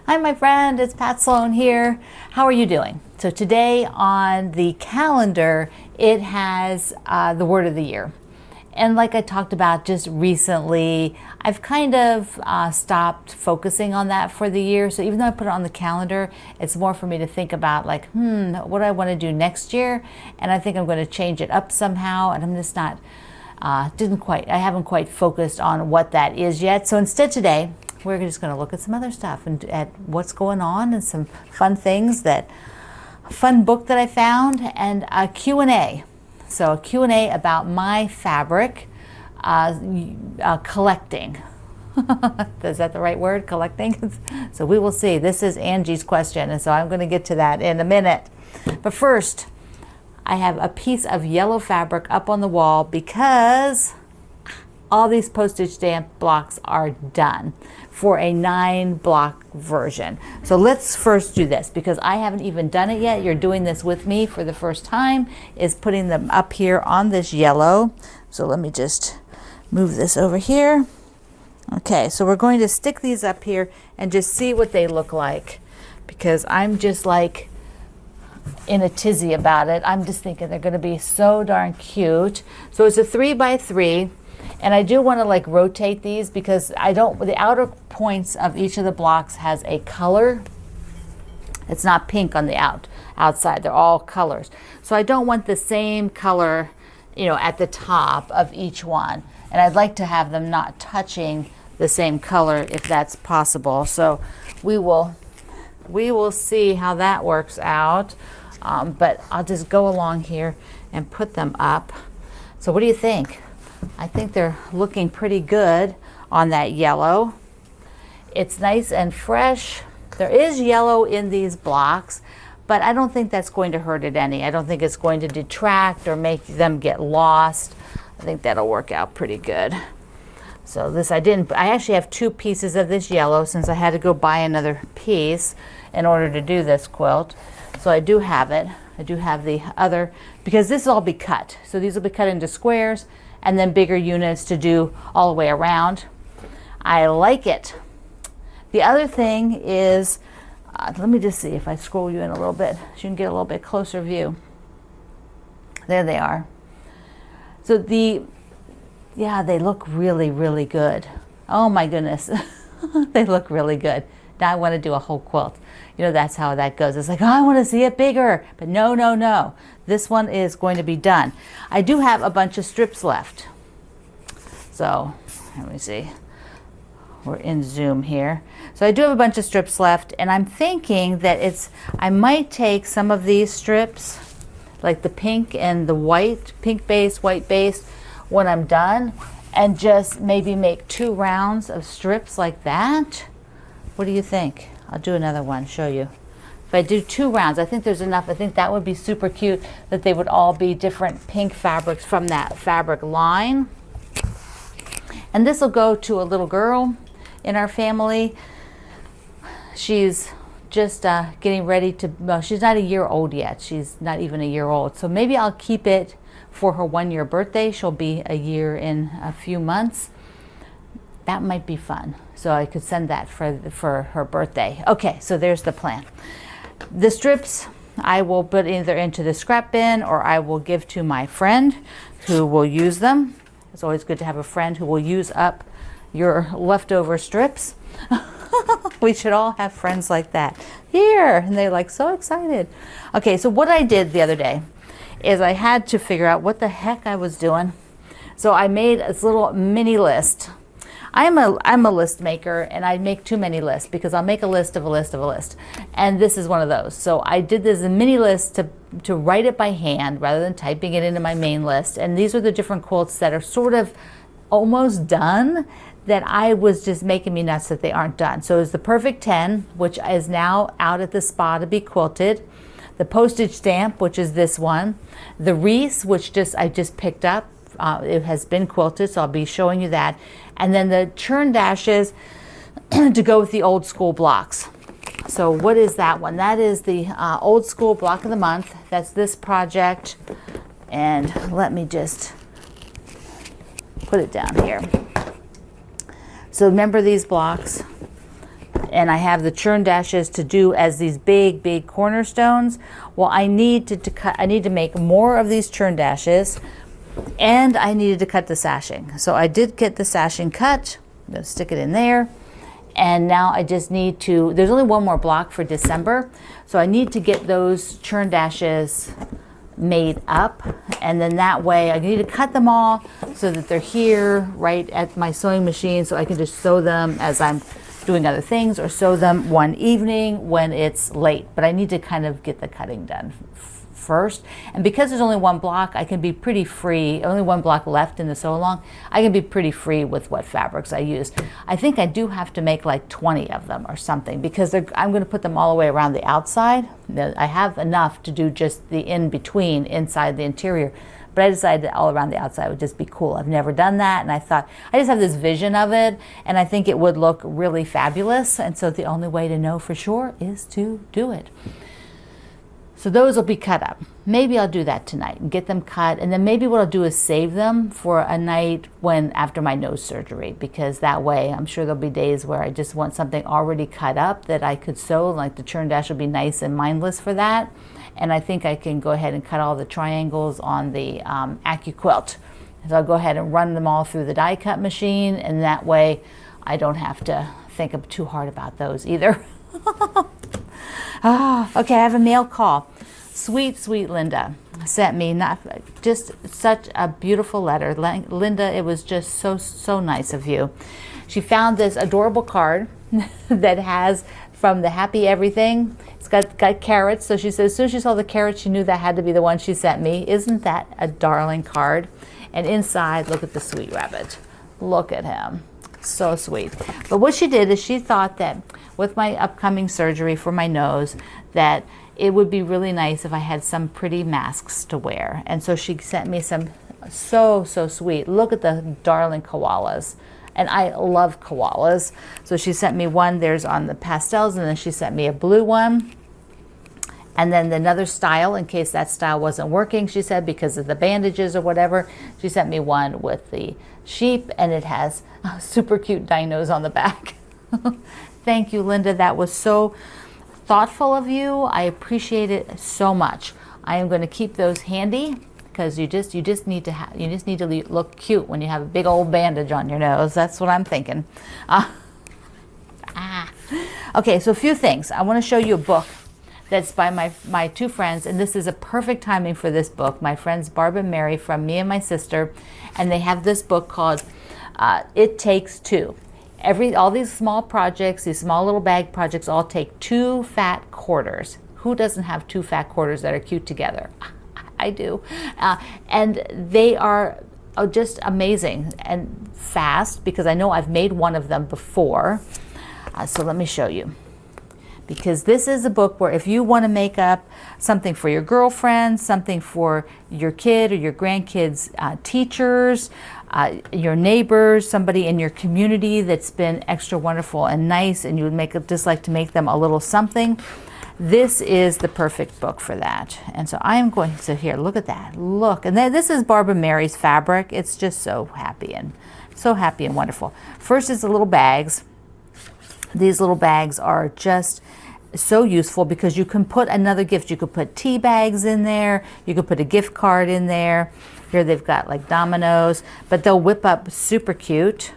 Hi, my friend, it's Pat Sloan here. How are you doing? So today on the calendar, it has the word of the year. And like I talked about just recently, I've kind of stopped focusing on that for the year. So even though I put it on the calendar, it's more for me to think about like, what do I want to do next year? And I think I'm going to change it up somehow. And I'm just not, I haven't quite focused on what that is yet. So instead today, we're just going to look at some other stuff and at what's going on and some fun things a fun book that I found and a Q&A. So a Q&A about my fabric collecting. Is that the right word, collecting? So we will see. This is Angie's question, and so I'm going to get to that in a minute. But first, I have a piece of yellow fabric up on the wall because all these postage stamp blocks are done for a 9-block version. So let's first do this because I haven't even done it yet. You're doing this with me for the first time, is putting them up here on this yellow. So let me just move this over here. Okay, so we're going to stick these up here and just see what they look like because I'm just like in a tizzy about it. I'm just thinking they're going to be so darn cute. So it's a 3x3. And I do want to like rotate these because the outer points of each of the blocks has a color. It's not pink on the outside. They're all colors. So I don't want the same color, at the top of each one. And I'd like to have them not touching the same color if that's possible. So we will see how that works out. But I'll just go along here and put them up. So what do you think? I think they're looking pretty good on that yellow. It's nice and fresh. There is yellow in these blocks, but I don't think that's going to hurt it any. I don't think it's going to detract or make them get lost. I think that'll work out pretty good. So this I actually have 2 pieces of this yellow since I had to go buy another piece in order to do this quilt. So I do have it. I do have the other, because this will all be cut. So these will be cut into squares and then bigger units to do all the way around. I like it. The other thing is, let me just see if I scroll you in a little bit so you can get a little bit closer view. There they are. So they look really, really good. Oh my goodness, they look really good. Now I want to do a whole quilt. That's how that goes. It's like, oh, I want to see it bigger. But no, no, no. This one is going to be done. I do have a bunch of strips left. So let me see. We're in Zoom here. So I do have a bunch of strips left. And I'm thinking that I might take some of these strips, like the pink and the white, pink base, white base, when I'm done, and just maybe make 2 rounds of strips like that. What do you think? I'll do another one, show you. If I do 2 rounds, I think there's enough. I think that would be super cute that they would all be different pink fabrics from that fabric line. And this will go to a little girl in our family. She's just getting ready to, well, she's not a year old yet. She's not even a year old. So maybe I'll keep it for her 1-year birthday. She'll be a year in a few months. That might be fun. So I could send that for her birthday. Okay, so there's the plan. The strips I will put either into the scrap bin or I will give to my friend who will use them. It's always good to have a friend who will use up your leftover strips. We should all have friends like that. Here, and they're like so excited. Okay, so what I did the other day is I had to figure out what the heck I was doing. So I made this little mini list. I'm a list maker, and I make too many lists because I'll make a list of a list of a list. And this is one of those. So I did this mini list to write it by hand rather than typing it into my main list. And these are the different quilts that are sort of almost done that I was just making me nuts that they aren't done. So it's the Perfect 10, which is now out at the spa to be quilted. The Postage stamp, which is this one. The wreath, which I just picked up. It has been quilted, so I'll be showing you that. And then the churn dashes to go with the old school blocks. So what is that one? That is the old school block of the month. That's this project. And let me just put it down here. So remember these blocks. and I have the churn dashes to do as these big cornerstones. Well, I need to make more of these churn dashes, and I needed to cut the sashing. So I did get the sashing cut. I'm gonna stick it in there. And now I just need to, there's only one more block for December, so I need to get those churn dashes made up, and then that way I need to cut them all so that they're here right at my sewing machine, so I can just sew them as I'm doing other things, or sew them one evening when it's late. But I need to kind of get the cutting done first, and because there's only one block, I can be pretty free. Only one block left in the sew along. I can be pretty free with what fabrics I use. I think I do have to make like 20 of them or something, because I'm going to put them all the way around the outside. I have enough to do just the in-between inside the interior, but I decided that all around the outside would just be cool. I've never done that, and I thought, I just have this vision of it, and I think it would look really fabulous, and so the only way to know for sure is to do it. So those will be cut up. Maybe I'll do that tonight and get them cut, and then maybe what I'll do is save them for a night after my nose surgery, because that way I'm sure there'll be days where I just want something already cut up that I could sew, like the churn dash will be nice and mindless for that. And I think I can go ahead and cut all the triangles on the Quilt. So I'll go ahead and run them all through the die cut machine, and that way I don't have to think too hard about those either. Okay, I have a mail call. Sweet Linda sent me just such a beautiful letter. Linda, it was just so nice of you. She found this adorable card that has from the Happy Everything. It's got carrots. So she says as soon as she saw the carrots, she knew that had to be the one she sent me. Isn't that a darling card? And inside, look at the sweet rabbit. Look at him. So sweet. But what she did is she thought that with my upcoming surgery for my nose, that it would be really nice if I had some pretty masks to wear. And so she sent me some so sweet. Look at the darling koalas. And I love koalas. So she sent me one, there's on the pastels, and then she sent me a blue one. And then another style, in case that style wasn't working, she said, because of the bandages or whatever, she sent me one with the sheep, and it has super cute dinos on the back. Thank you, Linda. That was so thoughtful of you. I appreciate it so much. I am going to keep those handy, because you just need to look cute when you have a big old bandage on your nose. That's what I'm thinking. Okay, so a few things. I want to show you a book that's by my two friends, and this is a perfect timing for this book. My friends Barb and Mary from Me and My Sister, and they have this book called It Takes Two. All these small projects, these small little bag projects, all take 2 fat quarters. Who doesn't have 2 fat quarters that are cute together? I do. And they are just amazing and fast, because I know I've made one of them before. So let me show you. Because this is a book where if you want to make up something for your girlfriend, something for your kid or your grandkids' teachers, your neighbors, somebody in your community that's been extra wonderful and nice, and you would just like to make them a little something, this is the perfect book for that. And so I am going to, here, look at that. Look, and then this is Barb and Mary's fabric. It's just so happy and wonderful. First is the little bags. These little bags are just so useful, because you can put another gift. You could put tea bags in there. You could put a gift card in there. Here they've got like dominoes, but they'll whip up super cute.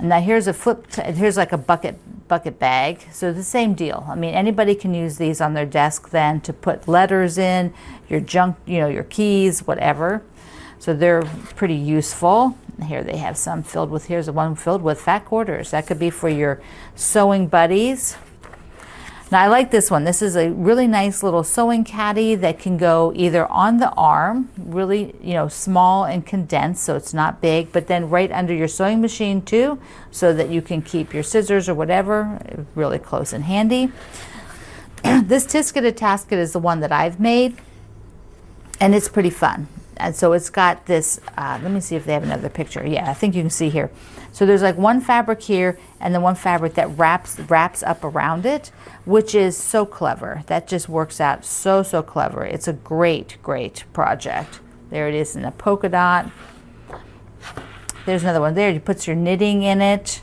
Now here's here's like a bucket bag. So the same deal. I mean, anybody can use these on their desk then to put letters in, your junk, your keys, whatever. So they're pretty useful. Here they have some filled with, here's the one filled with fat quarters. That could be for your sewing buddies. Now I like this one. This is a really nice little sewing caddy that can go either on the arm, really small and condensed, so it's not big, but then right under your sewing machine too, so that you can keep your scissors or whatever really close and handy. This Tisket Tasket is the one that I've made, and it's pretty fun. And so it's got this, let me see if they have another picture. Yeah, I think you can see here. So there's like one fabric here, and then one fabric that wraps up around it, which is so clever. That just works out so clever. It's a great project. There it is in a polka dot. There's another one there. You put your knitting in it.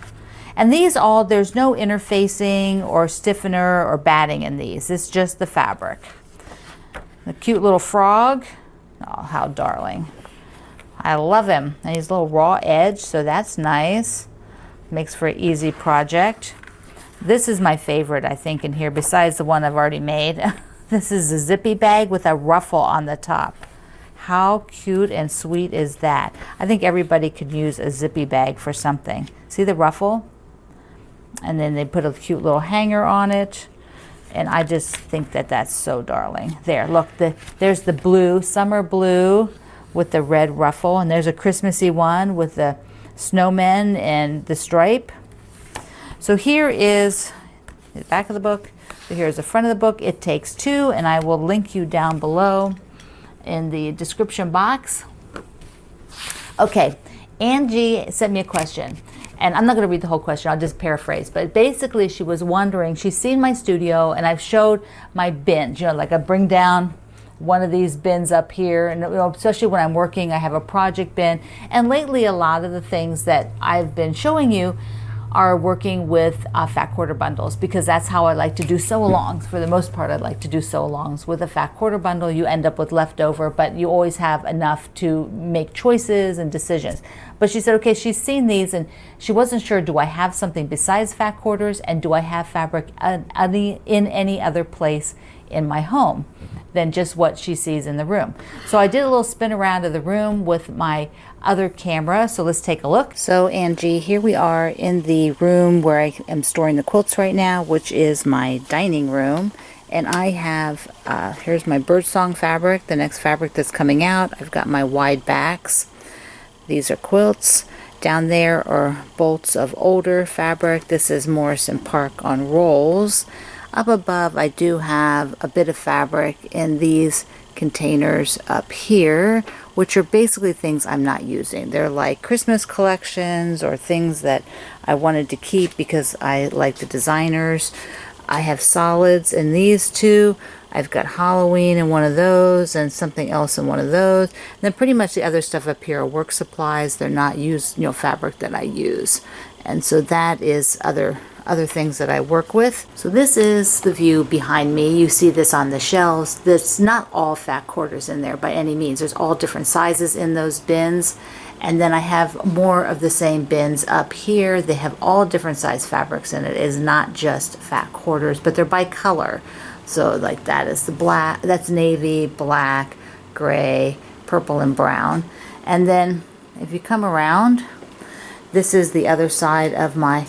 And these all, there's no interfacing or stiffener or batting in these. It's just the fabric. The cute little frog. Oh, how darling. I love him. And he's a little raw edge, so that's nice. Makes for an easy project. This is my favorite, I think, in here, besides the one I've already made. This is a zippy bag with a ruffle on the top. How cute and sweet is that? I think everybody could use a zippy bag for something. See the ruffle? And then they put a cute little hanger on it. And I just think that that's so darling. There, look, there's the blue, summer blue with the red ruffle. And there's a Christmassy one with the snowmen and the stripe. So here is the back of the book. So here's the front of the book. It takes two, and I will link you down below in the description box. Okay, Angie sent me a question, and I'm not going to read the whole question, I'll just paraphrase, but basically she was wondering, she's seen my studio and I've showed my bins, you know, like I bring down one of these bins up here, and you know, especially when I'm working, I have a project bin, and lately a lot of the things that I've been showing you are working with fat quarter bundles, because that's how I like to do sew-alongs. For the most part, I like to do sew-alongs. With a fat quarter bundle, you end up with leftover, but you always have enough to make choices and decisions. But she said, okay, she's seen these, and she wasn't sure, do I have something besides fat quarters, and do I have fabric in any other place in my home than just what she sees in the room? So I did a little spin around of the room with my other camera, so let's take a look. So Angie, here we are in the room where I am storing the quilts right now, which is my dining room. And I have, here's my birdsong fabric, the next fabric that's coming out. I've got my wide backs. These are quilts. Down there are bolts of older fabric. This is Morrison Park on rolls. Up above, I do have a bit of fabric in these containers up here, which are basically things I'm not using. They're like Christmas collections or things that I wanted to keep because I like the designers. I have solids in these two. I've got Halloween in one of those and something else in one of those. And then pretty much the other stuff up here are work supplies. They're not used, you know, fabric that I use. And so that is other things that I work with. So this is the view behind me. You see this on the shelves. There's not all fat quarters in there by any means. There's all different sizes in those bins. And then I have more of the same bins up here. They have all different size fabrics in it. It is not just fat quarters, but they're by color. So like that is the black, that's navy, black, gray, purple, and brown. And then if you come around, this is the other side of my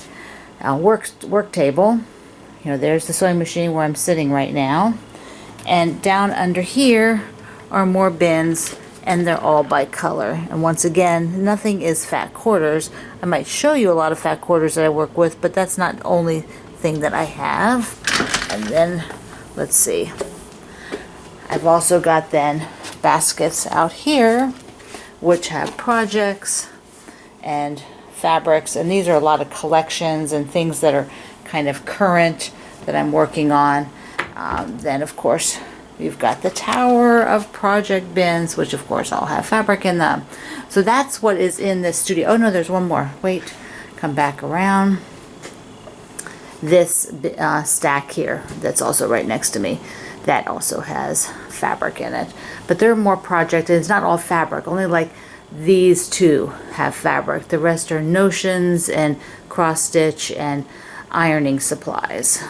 work table. You know, there's the sewing machine where I'm sitting right now. And down under here are more bins, and they're all by color. And once again, nothing is fat quarters. I might show you a lot of fat quarters that I work with, but that's not the only thing that I have. And then, let's see. I've also got then baskets out here, which have projects and fabrics, and these are a lot of collections and things that are kind of current that I'm working on. Then of course you've got the tower of project bins, which of course all have fabric in them. So that's what is in this studio. Oh no, there's one more. Wait, come back around. This stack here that's also right next to me, that also has fabric in it. But there are more projects, and it's not all fabric, only like these two have fabric. The rest are notions and cross stitch and ironing supplies.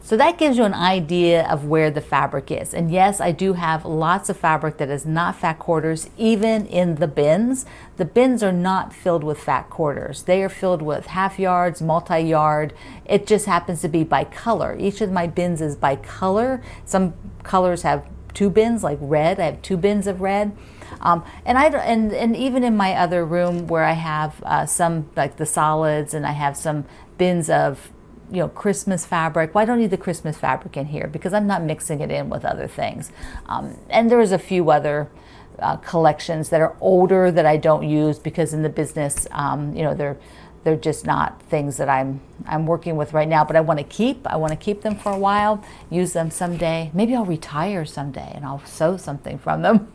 So that gives you an idea of where the fabric is. And yes, I do have lots of fabric that is not fat quarters, even in the bins. The bins are not filled with fat quarters. They are filled with half yards, multi-yard. It just happens to be by color. Each of my bins is by color. Some colors have two bins, like red. I have two bins of red. And even in my other room where I have some like the solids, and I have some bins of, you know, Christmas fabric. Well, I don't need the Christmas fabric in here because I'm not mixing it in with other things. And there's a few other collections that are older that I don't use because in the business, you know, they're just not things that I'm working with right now, but I want to keep. I want to keep them for a while, use them someday. Maybe I'll retire someday and I'll sew something from them.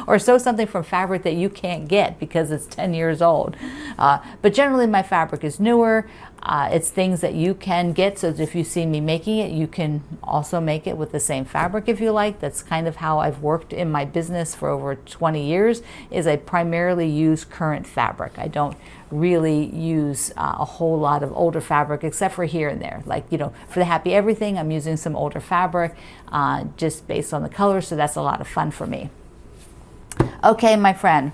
Or sew something from fabric that you can't get because it's 10 years old. But generally my fabric is newer. It's things that you can get, so that if you see me making it, you can also make it with the same fabric if you like. That's kind of how I've worked in my business for over 20 years, is I primarily use current fabric. I don't really use a whole lot of older fabric, except for here and there. Like, you know, for the Happy Everything, I'm using some older fabric just based on the color, so that's a lot of fun for me. Okay, my friend,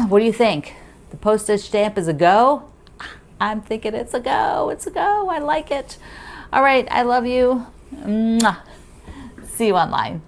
what do you think? The postage stamp is a go? I'm thinking it's a go. It's a go. I like it. All right, I love you. Mwah. See you online.